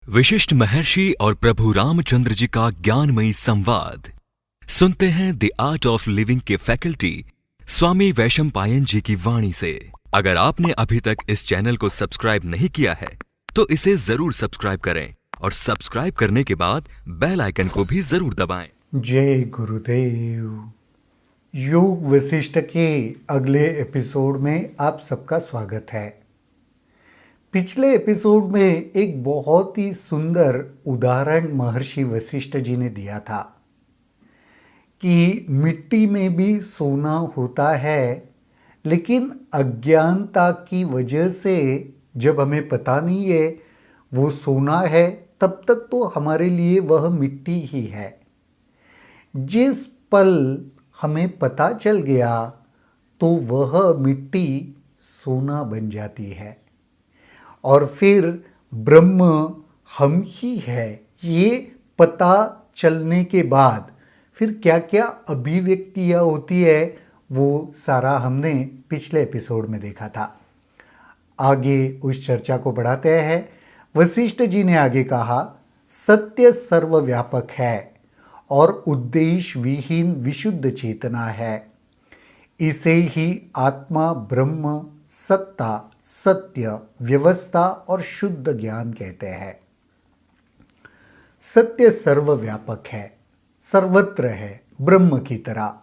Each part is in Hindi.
विशिष्ट महर्षि और प्रभु रामचंद्र जी का ज्ञानमयी संवाद सुनते हैं द आर्ट ऑफ लिविंग के फैकल्टी स्वामी वैशंपायन जी की वाणी से। अगर आपने अभी तक इस चैनल को सब्सक्राइब नहीं किया है तो इसे जरूर सब्सक्राइब करें और सब्सक्राइब करने के बाद बेल आइकन को भी जरूर दबाएं। जय गुरुदेव। योग वशिष्ठ के अगले एपिसोड में आप सबका स्वागत है। पिछले एपिसोड में एक बहुत ही सुंदर उदाहरण महर्षि वशिष्ठ जी ने दिया था कि मिट्टी में भी सोना होता है, लेकिन अज्ञानता की वजह से जब हमें पता नहीं है वो सोना है, तब तक तो हमारे लिए वह मिट्टी ही है। जिस पल हमें पता चल गया तो वह मिट्टी सोना बन जाती है और फिर ब्रह्म हम ही है। ये पता चलने के बाद फिर क्या क्या अभिव्यक्तियाँ होती है वो सारा हमने पिछले एपिसोड में देखा था। आगे उस चर्चा को बढ़ाते हैं। वशिष्ठ जी ने आगे कहा, सत्य सर्वव्यापक है और उद्देश्य विहीन विशुद्ध चेतना है। इसे ही आत्मा, ब्रह्म, सत्ता, सत्य, व्यवस्था और शुद्ध ज्ञान कहते हैं। सत्य सर्वव्यापक है, सर्वत्र है, ब्रह्म की तरह।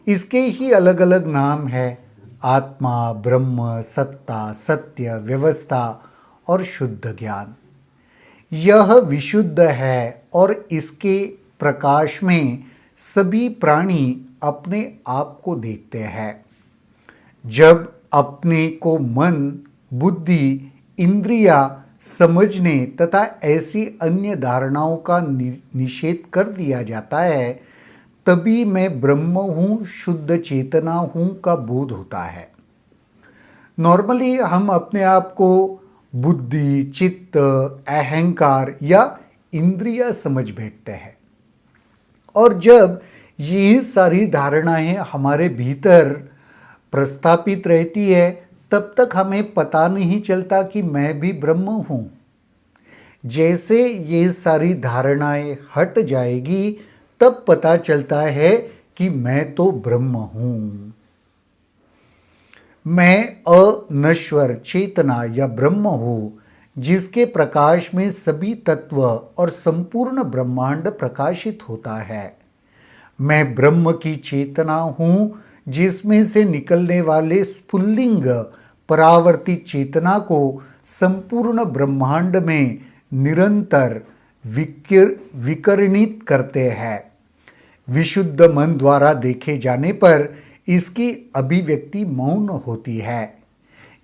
इसके ही अलग अलग नाम है, आत्मा, ब्रह्म, सत्ता, सत्य, व्यवस्था और शुद्ध ज्ञान। यह विशुद्ध है और इसके प्रकाश में सभी प्राणी अपने आप को देखते हैं। जब अपने को मन, बुद्धि, इंद्रिया समझने तथा ऐसी अन्य धारणाओं का निषेध कर दिया जाता है, तभी मैं ब्रह्म हूँ, शुद्ध चेतना हूँ का बोध होता है। नॉर्मली हम अपने आप को बुद्धि, चित्त, अहंकार या इंद्रिया समझ बैठते हैं, और जब ये सारी धारणाएं हमारे भीतर प्रस्थापित रहती है तब तक हमें पता नहीं चलता कि मैं भी ब्रह्म हूँ। जैसे ये सारी धारणाएं हट जाएगी तब पता चलता है कि मैं तो ब्रह्म हूँ। मैं अनश्वर चेतना या ब्रह्म हूँ, जिसके प्रकाश में सभी तत्व और संपूर्ण ब्रह्मांड प्रकाशित होता है। मैं ब्रह्म की चेतना हूँ, जिसमें से निकलने वाले स्फुल्लिंग परावर्तित चेतना को संपूर्ण ब्रह्मांड में निरंतर विकिरणित करते हैं। विशुद्ध मन द्वारा देखे जाने पर इसकी अभिव्यक्ति मौन होती है।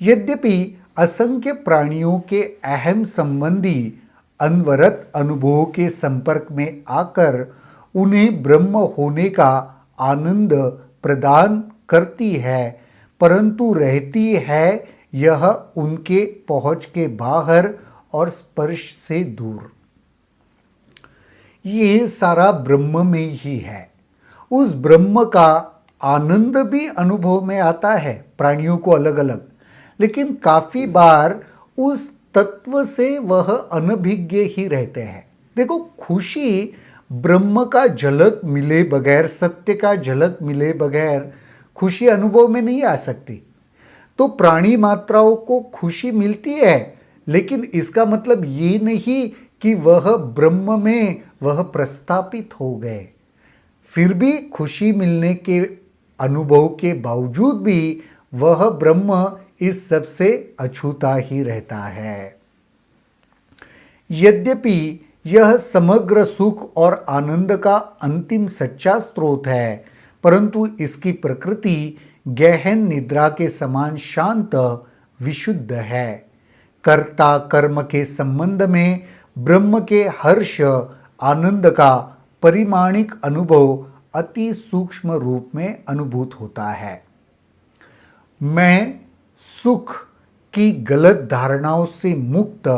यद्यपि असंख्य प्राणियों के अहम संबंधी अनवरत अनुभवों के संपर्क में आकर उन्हें ब्रह्म होने का आनंद प्रदान करती है, परंतु रहती है यह उनके पहुंच के बाहर और स्पर्श से दूर। ये सारा ब्रह्म में ही है। उस ब्रह्म का आनंद भी अनुभव में आता है प्राणियों को अलग अलग, लेकिन काफी बार उस तत्व से वह अनभिज्ञ ही रहते हैं। देखो, खुशी ब्रह्म का झलक मिले बगैर, सत्य का झलक मिले बगैर खुशी अनुभव में नहीं आ सकती। तो प्राणी मात्राओं को खुशी मिलती है, लेकिन इसका मतलब ये नहीं कि वह ब्रह्म में वह प्रस्थापित हो गए। फिर भी खुशी मिलने के अनुभव के बावजूद भी वह ब्रह्म इस सब से अछूता ही रहता है। यद्यपि यह समग्र सुख और आनंद का अंतिम सच्चा स्रोत है, परंतु इसकी प्रकृति गहन निद्रा के समान शांत, विशुद्ध है। कर्ता कर्म के संबंध में ब्रह्म के हर्ष, आनंद का परिमाणिक अनुभव अति सूक्ष्म रूप में अनुभूत होता है। मैं सुख की गलत धारणाओं से मुक्त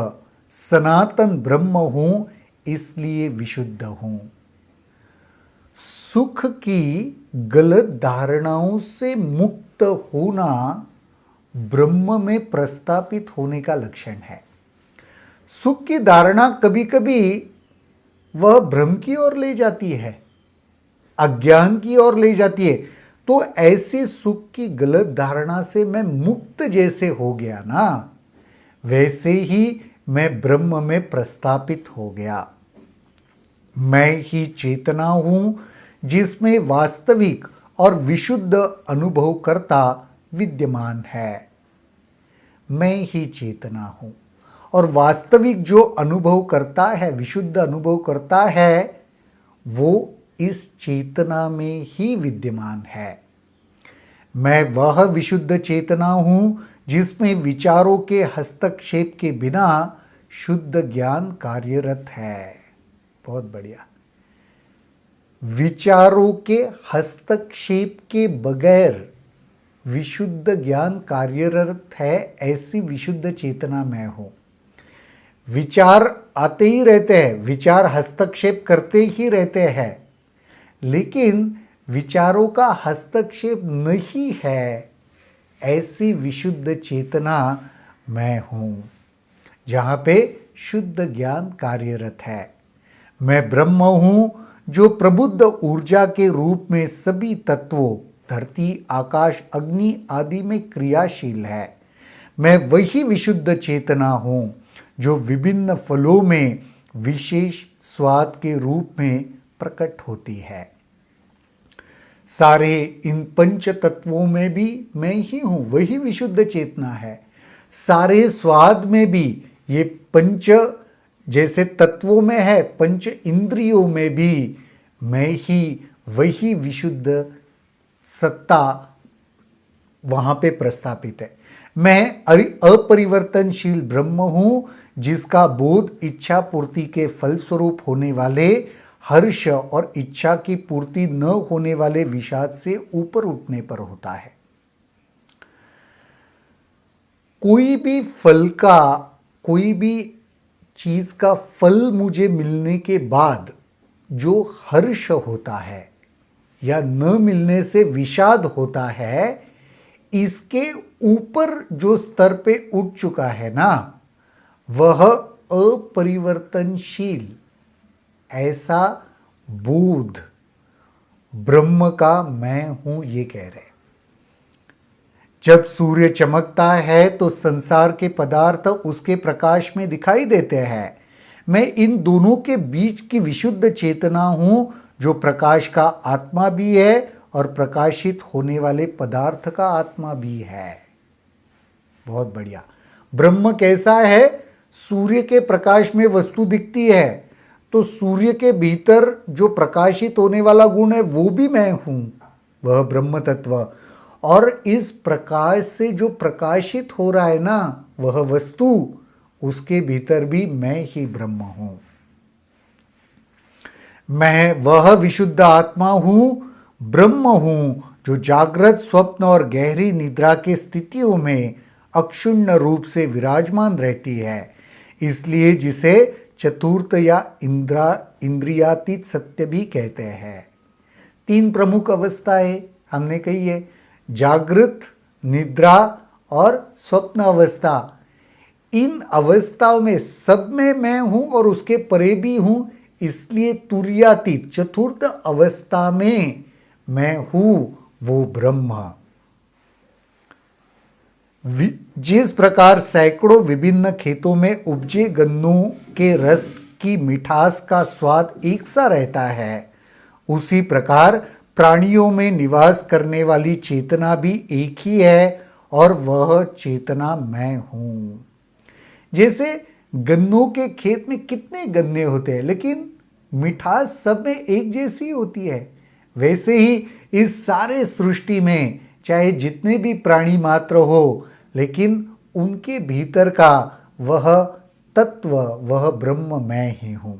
सनातन ब्रह्म हूँ, इसलिए विशुद्ध हूँ। सुख की गलत धारणाओं से मुक्त होना ब्रह्म में प्रस्थापित होने का लक्षण है। सुख की धारणा कभी कभी वह भ्रम की ओर ले जाती है, अज्ञान की ओर ले जाती है। तो ऐसे सुख की गलत धारणा से मैं मुक्त जैसे हो गया ना, वैसे ही मैं ब्रह्म में प्रस्थापित हो गया। मैं ही चेतना हूं जिसमें वास्तविक और विशुद्ध अनुभवकर्ता विद्यमान है। मैं ही चेतना हूं और वास्तविक जो अनुभव करता है, विशुद्ध अनुभव करता है, वो इस चेतना में ही विद्यमान है। मैं वह विशुद्ध चेतना हूं जिसमें विचारों के हस्तक्षेप के बिना शुद्ध ज्ञान कार्यरत है। बहुत बढ़िया। विचारों के हस्तक्षेप के बगैर विशुद्ध ज्ञान कार्यरत है, ऐसी विशुद्ध चेतना मैं हूं। विचार आते ही रहते हैं, विचार हस्तक्षेप करते ही रहते हैं, लेकिन विचारों का हस्तक्षेप नहीं है, ऐसी विशुद्ध चेतना मैं हूं जहां पे शुद्ध ज्ञान कार्यरत है। मैं ब्रह्म हूं जो प्रबुद्ध ऊर्जा के रूप में सभी तत्वों, धरती, आकाश, अग्नि आदि में क्रियाशील है। मैं वही विशुद्ध चेतना हूं जो विभिन्न फलों में विशेष स्वाद के रूप में प्रकट होती है। सारे इन पंच तत्वों में भी मैं ही हूं, वही विशुद्ध चेतना है। सारे स्वाद में भी ये पंच जैसे तत्वों में है, पंच इंद्रियों में भी मैं ही वही विशुद्ध सत्ता वहां पे प्रस्थापित है। मैं अपरिवर्तनशील ब्रह्म हूं जिसका बोध इच्छा पूर्ति के फलस्वरूप होने वाले हर्ष और इच्छा की पूर्ति न होने वाले विषाद से ऊपर उठने पर होता है। कोई भी फल का, कोई भी चीज का फल मुझे मिलने के बाद जो हर्ष होता है या न मिलने से विषाद होता है, इसके ऊपर जो स्तर पे उठ चुका है ना, वह अपरिवर्तनशील ऐसा बोध ब्रह्म का मैं हूं, ये कह रहे। जब सूर्य चमकता है तो संसार के पदार्थ उसके प्रकाश में दिखाई देते हैं। मैं इन दोनों के बीच की विशुद्ध चेतना हूं जो प्रकाश का आत्मा भी है और प्रकाशित होने वाले पदार्थ का आत्मा भी है। बहुत बढ़िया। ब्रह्म कैसा है? सूर्य के प्रकाश में वस्तु दिखती है, तो सूर्य के भीतर जो प्रकाशित होने वाला गुण है वो भी मैं हूं, वह ब्रह्म तत्व। और इस प्रकाश से जो प्रकाशित हो रहा है ना, वह वस्तु, उसके भीतर भी मैं ही ब्रह्म हूं। मैं वह विशुद्ध आत्मा हूं, ब्रह्म हूं जो जागृत, स्वप्न और गहरी निद्रा के स्थितियों में अक्षुण्ण रूप से विराजमान रहती है। इसलिए जिसे चतुर्थ या इंद्रियातीत सत्य भी कहते हैं। तीन प्रमुख अवस्थाएं हमने कही है, जागृत, निद्रा और स्वप्न अवस्था। इन अवस्थाओं में सब में मैं हूं और उसके परे भी हूं, इसलिए तुर्यातीत चतुर्थ अवस्था में मैं हूं वो ब्रह्म। जिस प्रकार सैकड़ों विभिन्न खेतों में उपजे गन्नों के रस की मिठास का स्वाद एक सा रहता है, उसी प्रकार प्राणियों में निवास करने वाली चेतना भी एक ही है और वह चेतना मैं हूं। जैसे गन्नों के खेत में कितने गन्ने होते हैं, लेकिन मिठास सब में एक जैसी होती है, वैसे ही इस सारे सृष्टि में चाहे जितने भी प्राणी मात्र हो, लेकिन उनके भीतर का वह तत्व, वह ब्रह्म मैं ही हूं।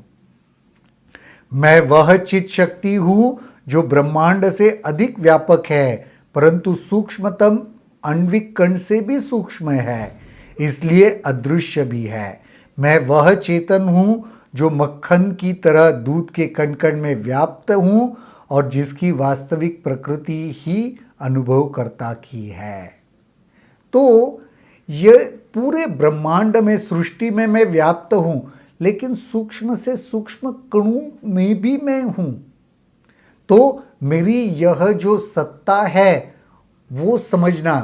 मैं वह चित शक्ति हूं जो ब्रह्मांड से अधिक व्यापक है, परंतु सूक्ष्मतम आणविक कण से भी सूक्ष्म है, इसलिए अदृश्य भी है। मैं वह चेतन हूं जो मक्खन की तरह दूध के कण कण में व्याप्त हूं और जिसकी वास्तविक प्रकृति ही अनुभवकर्ता की है। तो ये पूरे ब्रह्मांड में, सृष्टि में मैं व्याप्त हूं, लेकिन सूक्ष्म से सूक्ष्म कणों में भी मैं हूं। तो मेरी यह जो सत्ता है वो समझना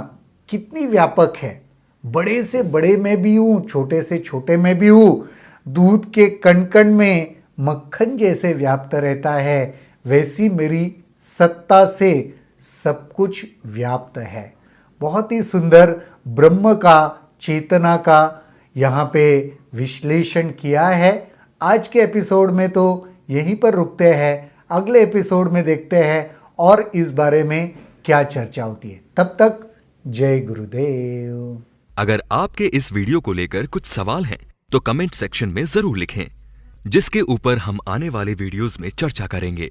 कितनी व्यापक है। बड़े से बड़े में भी हूं, छोटे से छोटे में भी हूं। दूध के कण कण में मक्खन जैसे व्याप्त रहता है, वैसी मेरी सत्ता से सब कुछ व्याप्त है। बहुत ही सुंदर ब्रह्म का, चेतना का यहाँ पे विश्लेषण किया है। आज के एपिसोड में तो यहीं पर रुकते हैं, अगले एपिसोड में देखते हैं और इस बारे में क्या चर्चा होती है। तब तक जय गुरुदेव। अगर आपके इस वीडियो को लेकर कुछ सवाल हैं तो कमेंट सेक्शन में जरूर लिखें, जिसके ऊपर हम आने वाले वीडियोस में चर्चा करेंगे।